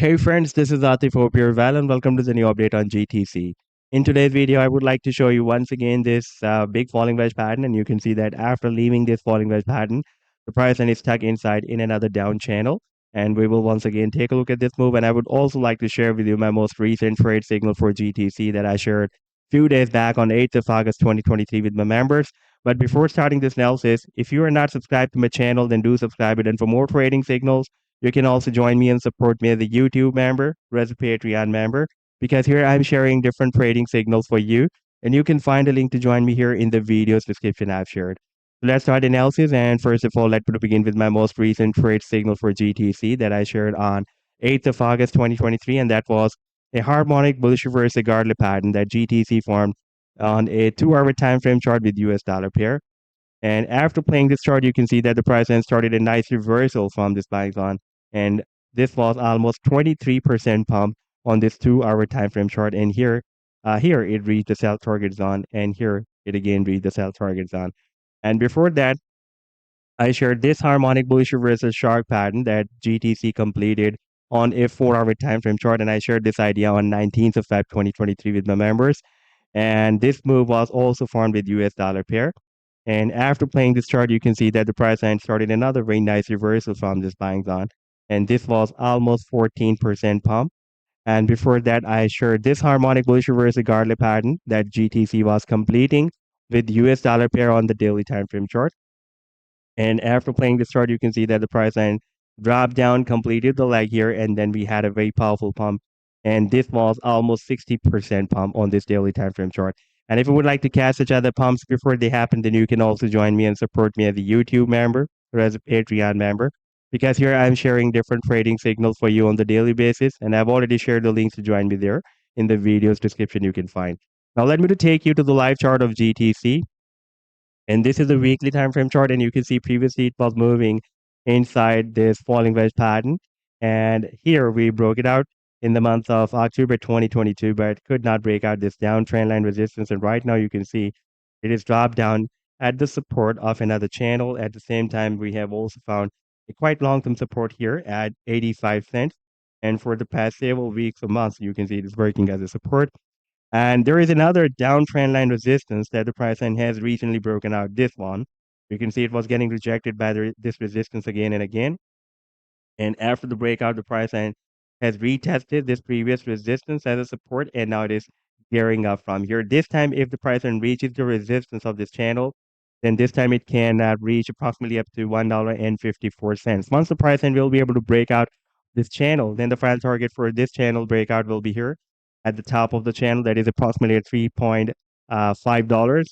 Hey friends, this is Atif. Hope you're well and welcome to the new update on GTC. In today's video, I would like to show you once again this big falling wedge pattern, and you can see that after leaving this falling wedge pattern, the price is stuck inside in another down channel. And we will once again take a look at this move. And I would also like to share with you my most recent trade signal for GTC that I shared a few days back on 8th of August 2023 with my members. But before starting this analysis, if you are not subscribed to my channel, then do subscribe it. And for more trading signals, you can also join me and support me as a YouTube member or as a Patreon member because here I'm sharing different trading signals for you. And you can find a link to join me here in the video's description I've shared. So let's start the analysis. And first of all, let me begin with my most recent trade signal for GTC that I shared on 8th of August 2023. And that was a harmonic bullish reverse Gartley pattern that GTC formed on a 2-hour time frame chart with US dollar pair. And after playing this chart, you can see that the price then started a nice reversal from this buying zone. And this was almost 23% pump on this 2-hour time frame chart. And here it reached the sell target zone, and here it again reached the sell target zone. And before that, I shared this harmonic bullish reversal shark pattern that GTC completed on a 4-hour time frame chart, and I shared this idea on 19th of Feb 2023 with my members. And this move was also formed with US dollar pair. And after playing this chart, you can see that the price line started another very nice reversal from this buying zone. And this was almost 14% pump. And before that, I shared this harmonic bullish reversal Gartley pattern that GTC was completing with US dollar pair on the daily time frame chart. And after playing this chart, you can see that the price line dropped down, completed the leg here, and then we had a very powerful pump. And this was almost 60% pump on this daily time frame chart. And if you would like to catch such other pumps before they happen, then you can also join me and support me as a YouTube member or as a Patreon member. Because here I'm sharing different trading signals for you on the daily basis. And I've already shared the links to join me there in the video's description you can find. Now let me to take you to the live chart of GTC. And this is a weekly time frame chart, and you can see previously it was moving inside this falling wedge pattern. And here we broke it out in the month of October 2022, but could not break out this downtrend line resistance. And right now you can see it is dropped down at the support of another channel. At the same time, we have also found a quite long-term support here at 85 cents. And for the past several weeks or months, you can see it is working as a support. And there is another downtrend line resistance that the price line has recently broken out. This one, you can see it was getting rejected by this resistance again and again. And after the breakout, the price line has retested this previous resistance as a support, and now it is gearing up from here. This time, if the price line reaches the resistance of this channel, then this time it can reach approximately up to $1.54. Once the price line will be able to break out this channel, then the final target for this channel breakout will be here at the top of the channel. That is approximately at $3.5.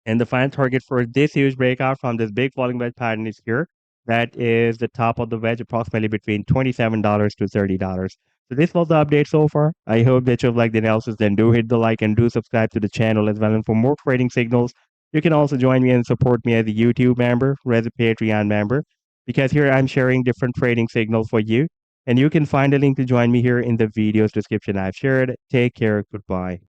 And the final target for this huge breakout from this big falling wedge pattern is here. That is the top of the wedge, approximately between $27 to $30. So this was the update so far. I hope that you've liked the analysis. Then do hit the like and do subscribe to the channel as well. And for more trading signals, you can also join me and support me as a YouTube member or as a Patreon member, because here I'm sharing different trading signals for you. And you can find a link to join me here in the video's description I've shared. Take care. Goodbye.